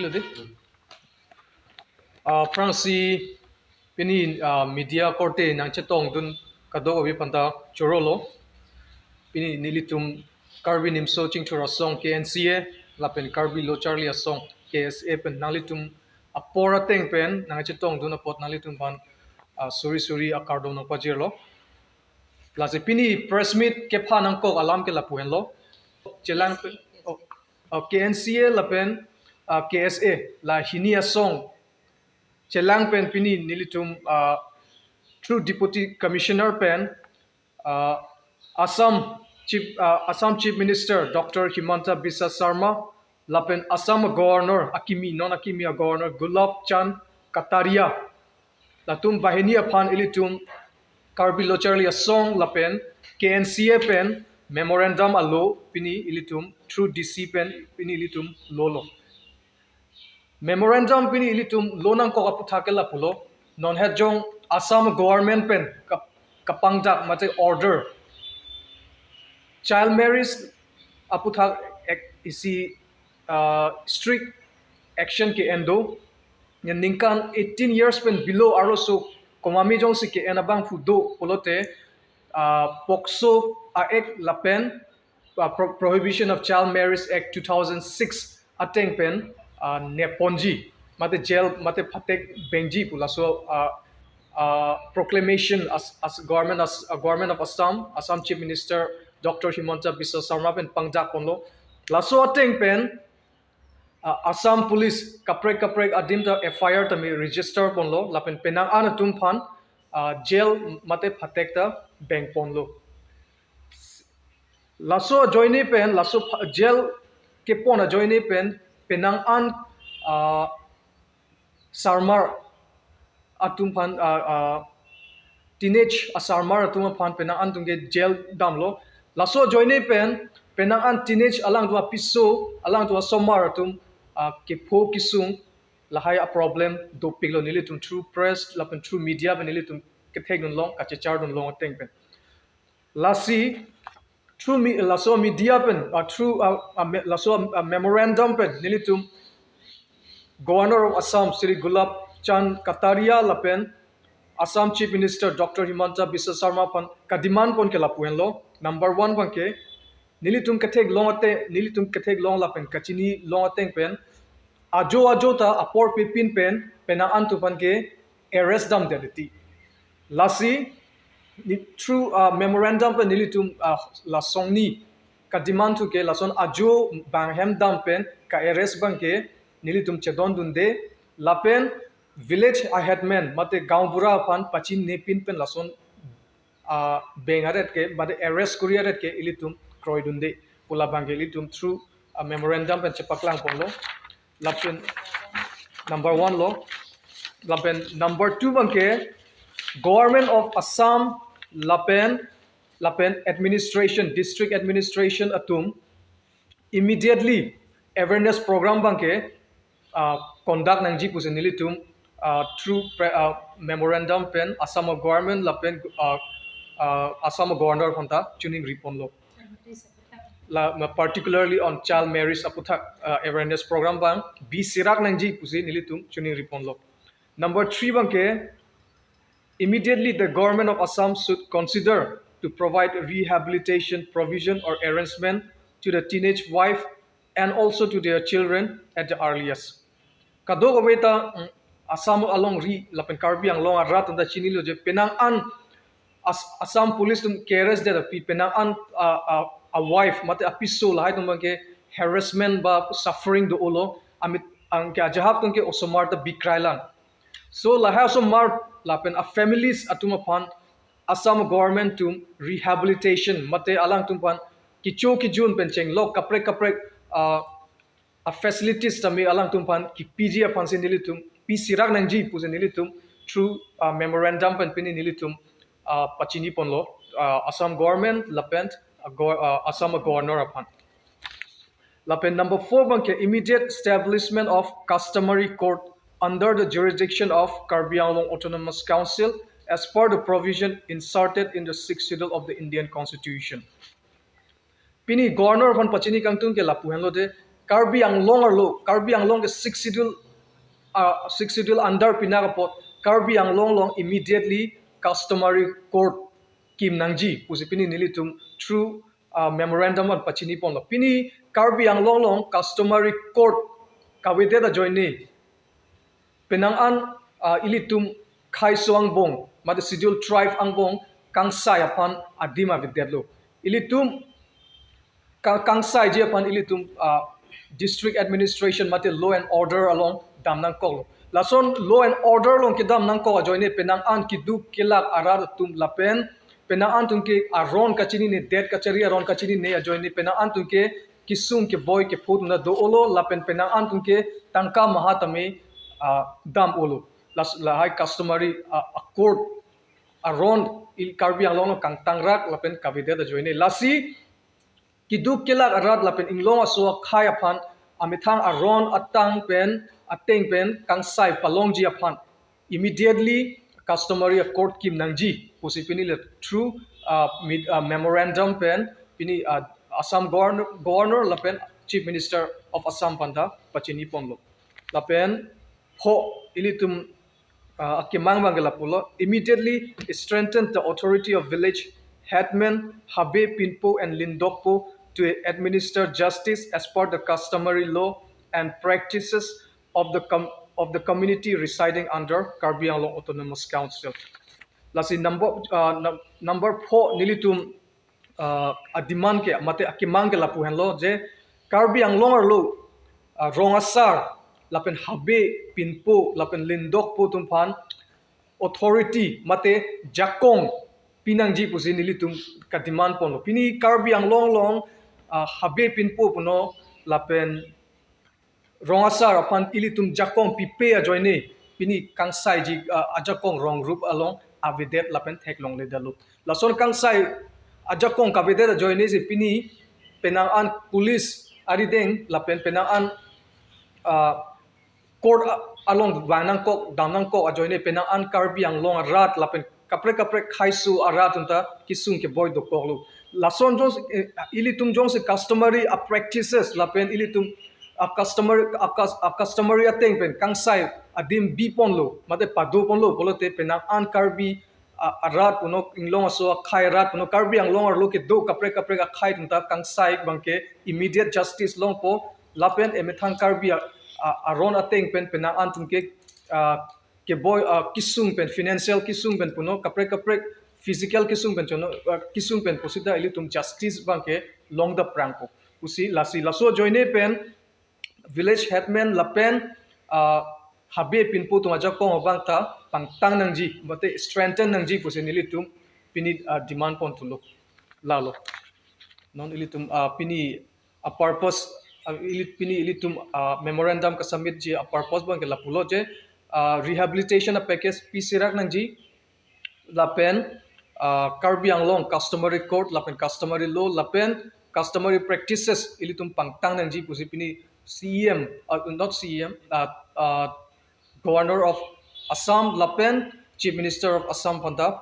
lo de Fransi pini media korte nang chetong dun kado obi panta chorolo pini nilitum karbi nimso chingchura song KNCA lapen karbi lo charlie song KSA pen nalitum apora teng pen nang chetong dun apot nalitum ban suri akardo no pajirlo lase pini press meet ke phanang ko alam ke lapuhen lo chelang KNCA lapen KSA la hinia song chelangpet pini nilitum through Deputy Commissioner pen Assam Chief Minister Dr. Himanta Biswa Sarma lapen Assam Governor non Akimi Governor Gulab Chand Kataria latum bahini aphan ilitum Karbi Locharli song lapen KNCA pen memorandum alo pini ilitum through DC pen pini ilitum lolo memorandum pini ilitum lonang ko kaputhakela pulo non hejong Assam government pen kapangdak mate order child marriage aputhak isi strict action ke endo ningkan 18 years pen below aroso komami jong si ke enabang fudo polote pokso act lapen prohibition of child marriage act 2006 ateng pen neponji mate jail mate phatek benji pula so proclamation as government of Assam Chief Minister Dr. Himanta Biswa Sarma pen pangjak ponlo laso ateng pen Assam Police kaprek adim ta FIR tami register ponlo lapen penang ana tumphan jail mate phatek ta bank ponlo laso joini pen laso jail ke pona joini pen penang an sarmar atumphan teenage sarmar atumaphan penang an tungge jail damlo laso joini pen penang an teenage alang tua piso alang tua somar atum ke pho kisung lahai a problem doping lo nilitum through press lapen through media ben nilitum ke theg long ka char dun long teng pen lasi through me laso media pen through laso memorandum pen nilitum Governor of Assam Sri Gulab Chand Kataria lapen Assam Chief Minister Dr. Himanta Biswa Sarma pan kadiman pon ke lapuen lo number 1 bangke nilitum kathek long lapen kachini long ateng pen ajo ta apor pipin pen pena antu pan ke arrest dam dediti lasi through memorandum pen nilitum la songni kadiman tu ke lason ajo banghem dam pen ka arrest bangke nilitum chedon dunde lapen village headman mate gaunbura pan pachin nepin pen lason bengaret ke bade arrest kuriaret ke ilitum kroy dunde pula bangke ilitum through a memorandum pen chepaklang ponlo lapen number 1 lo lapen number 2 bangke government of Assam lapen administration district administration atum immediately awareness program bangke conduct nangji pusen nilitum through memorandum pen Assam government lapen Assam governor konta tuning ripon lo particularly on child marriage aputhak awareness program bang bi sirak nangji pusi nilitum tuning ripon lo number 3 bangke immediately the government of Assam should consider to provide rehabilitation provision or arrangement to the teenage wife and also to their children at the earliest kado weta Assam along lapen karbi ang long rat unda chinilo je penang an Assam police tum keres de penang an a wife mate a piso lai tum ke harassment ba suffering do olo amit ang ke jahab tum ke osomar ta bikrailan so la ha osomar lapen a families atuma pan Assam government tum rehabilitation mate alang tum pan kicho kijun pencheng lok kaprek a facilities tami alang tum pan ki PG apan sinilitum pisirak nangji pusen nilitum through memorandum pen pini nilitum pachini ponlo Assam government lapen Assam governor apan lapen number 4 bangke immediate establishment of customary court under the jurisdiction of Karbi Anglong Autonomous Council as per the provision inserted in the 6th schedule of the Indian Constitution pini governor pan pachini kangtung ke lapuhen lo de Karbi Anglong arlo Karbi Anglong ke six schedule under pinakapot Karbi Anglong long immediately customary court kim nangji pusipini nilitum through memorandum on pachini pon lo pini Karbi Anglong long customary court kawite da join ni penang an ilitum khai soang bong mad schedule tribe angbong kangsai apan adima videtlo ilitum kangsai je apan ilitum district administration mate law and order along damnang kol lason law and order long ki damnang ko join ni penang an ki du kilak arar tum lapen penang an tum ki aron kachini ni det kachari aron kachini ne join ni penang an tum ke kisung ke boy ke phut na do olo lapen penang an tum ke tangka mahatame dam olo la hai customary accord around il Karbi Anglong kang tangrak lapen kavide da join ni lasi kiduk kelak arat lapen inglong aswa khai aphan amithang aron atang pen ateng pen kangsai palongji aphan immediately customary accord kim nangji posipini le through memorandum pen pini Assam governor lapen chief minister of Assam panda pachini ponlo lapen ho ilitum akimang mangalapulo immediately strengthened the authority of village headmen Habe Pinpo and Lindokpo to administer justice as per the customary law and practices of the community residing under Karbi Anglong Autonomous Council. Lasi number 4 nilitum adiman ke mate akimang ke lapu henlo je Karbi Anglong arlo rongasar lapen Habe Pinpo lapen Lindokpo tumpan authority mate jakong pinangji pusi nilitum kadiman pono pini Karbi Anglong long Habe Pinpo puno lapen rongasar apan ilitum jakong pipe a joine pini kangsai ji ajakong rong rup along avidet lapen theklong le dalu lason kangsai ajakong kavidet a joine si pini penang an police arideng lapen penang an court along wanang kok damnang kok a joine penang an Karbi Anglong rat lapen kapre khaisu arat unta kisung ke boy do koklu lason jong ilitum jong se customary practices lapen ilitum customary ateng pen kangsai adim bi ponlo mate padu ponlo bolote penang an Karbi arat puno inglong aso khai rat puno Karbi Anglong arlo ke do kapre ka khai unta kangsai bangke immediate justice long po lapen emethang Karbi aron ateng pen penang an tumke ke boy kisung pen financial kisung pen puno kapre physical kisung pen chono kisung pen posita ilitum justice bangke long the prangko usi lasi laso joine pen village headman lapen Habe Pinpo tung aja kong bangta pangtang nangji mate strengthen nangji pusi nilitum pini demand pon tulo lalo non ilitum pini a purpose ilitum memorandum ka submit ji a purpose bang ke lapulo je rehabilitation a package pisirak nangji lapen Karbi Anglong customary court lapen customary law lapen customary practices ilitum pangtang nangji pusi pini CEM not CEM governor of Assam lapen chief minister of Assam panda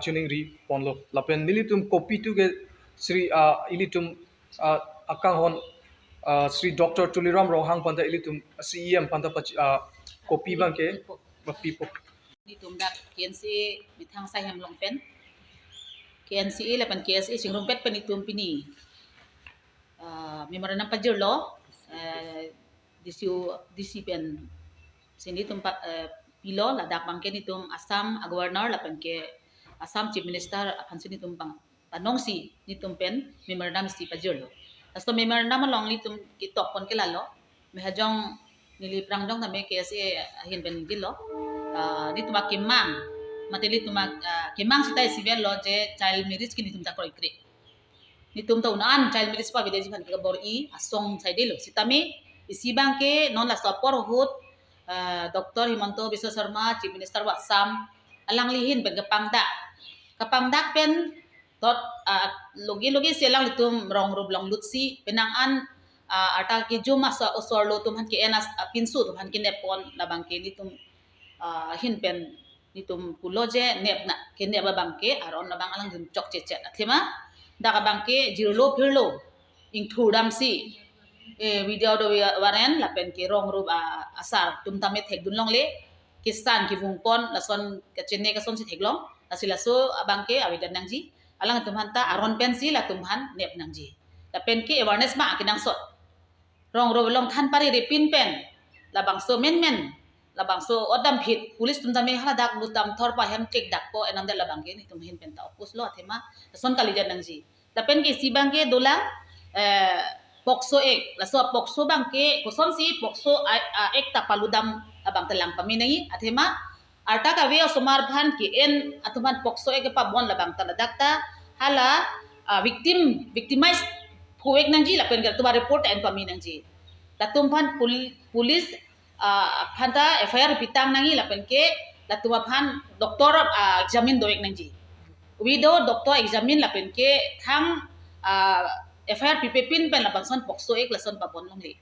chuning ri ponlo lapen nilitum copy tu ge Sri ilitum akang hon Sri Dr. Tuliram Rohang panda ilitum CEM panda copy bangke pipo ilitum dak Knca bithang sai ham long pen Knca lapan KSA singrong pet penitum pini memorandum pajur lo disi pen sini tempat pilo ladak bangke nitum Assam governor lapan ke Assam chief minister akan sini tumpang panong si nitum pen memorandum si pajur lo asto memorandum long nitum kitok pon ke lalo mehajong nili prangjong tame KSA ahin pen gilo nitum akimang matili tumak kimang sitai sivel lo je child marriage kini tum takoi kre nitum taunaan child marriage pa videji kan ke bor I asong saide lo sitame isi bangke non la sapor hut Dr. Himanto Biswa Sharma Chief Minister wa Assam alang lihin pen kapangdak pen tot logi selang litum rong rublong lutsi penangan ata ki juma sa osorlo tum han ki enas pinsu tum han ki nepon labangke nitum hin pen nitum kuloje nep na ki nep bangke aron labang alang jum chok chechet athema daka bangke jirolo phirlo ing thudam si video do waren la pen ke rong rub asar tum tamet hek dun long le kisan ki vungpon la son ka chenne ka son si theklong la sila so abangke awidan nangji alang tum hanta aron pensi la tum han nep nangji la pen ke awareness ma kinang sot rong rub long than pari re pin pen la bang so men la bang so odam phit pulis tum tame hala dak lu tam thor pa hem tek dak ko enam de la bangke ni tum hin pen ta opus lo thema son kalijan nangji la pen ke si bangke dolang pokso ek la so pokso bangke kosom si pokso ek tapaludam abang telang paminai athema arta ka veo somar bhan ki en atuman pokso ek pa bon la bang taladakta hala victimize phuek nangji la pen gar tuba report en paminangji la tumpan pulis phanta FIR pitang nangi la pen ke la tuba phan doktor examine doek nangji widow doktor examine la pen ke thang FIR pipepin pen la bangson pokso ek la son papon long le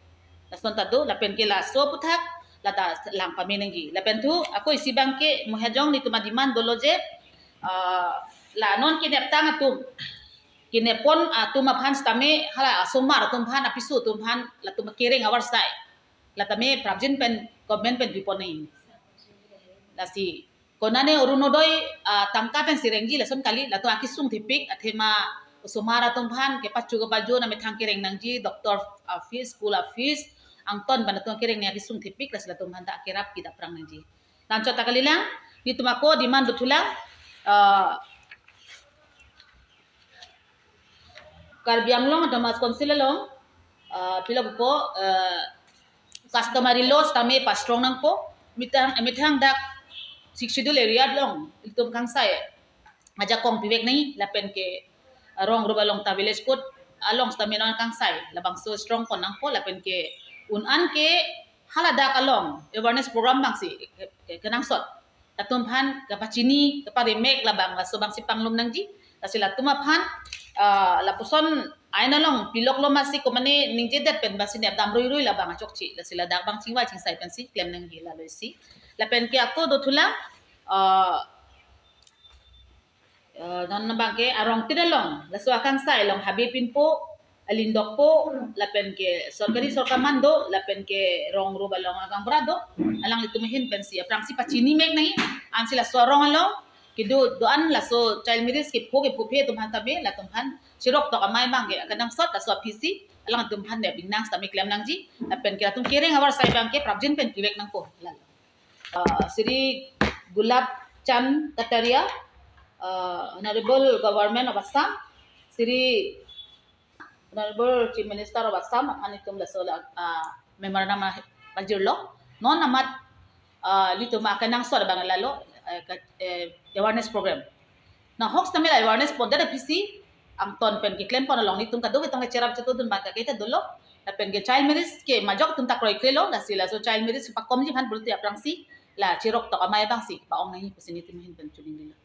la son tadu la pen ke la so puthak la ta lang paminangji la pen thu ako isibang ke mohajong ni tuma diman doloje la non ke nep tang atum kinepon tuma phan stame hala somar tum phan apisu tum phan la tuma kering awar sai la tame prabjin pen government pen pipon nei la si konane orunodoi tangka pen sirengji la son kali la to akisung thipik athema somara tum phan ke pachu ga baju na me thang kering nangji doctor fees school fees angton ban to kering ne akisung thipik la sila tum phan ta kerap ki da prang nangji tancho takalilang di tumako demand betulang Karbiang long ada mas konsil long pila po customary laws tame pa strong nang po mitang dak schedule area long itum kang sai aja kong piwek nai lapen ke rong roba long ta village code along tame non kang sai labang so strong kon nang po lapen ke unan ke hala dak along awareness program bang si kenang sot tatum phan kapachini kaparemek labang la so bang si panglom nangji asila tuma phan la puson aina long pilok lo masi ko mane ningje dat pen basi ne dam roi roi la bang chokchi la sila dak bang chingwa ching sai pen si klem nang gi la loisi la pen ki ako do thula non na bang ke arong tidalong la so akang sai long habi pin po alindok po la pen ke sorkari sorkamando la pen ke rong ro balong agang brado alang litumihin pen si aprang si pachini mek nai an sila sorong along kidu doan la so child marriage ke phoge phuphe tumhan tabe la tumhan sirok to amai bangge kanang sot la so pc alang tumhan ne binang sta miklam nangji la pen ke tum kereng awar sai bangke prabjin pen piwek nang po la Sri Gulab Chan Kataria Honorable Government of Assam Sri Honorable Chief Minister of Assam anitum la so memorandum bajirlo non amat lituma kanang sot bang lalo awareness program na hox tamil awareness pon da pc ang ton pen ki claim pon long ni tum ka do tong cherap chetu dun ba ka kita dolo la pen ke child marriage ke majok tum ta kroi krelo la sila so child marriage pa kom ji han bulti aprang si la chirok to kamay bang si pa ong nahi pasini tum hin pen chuling nila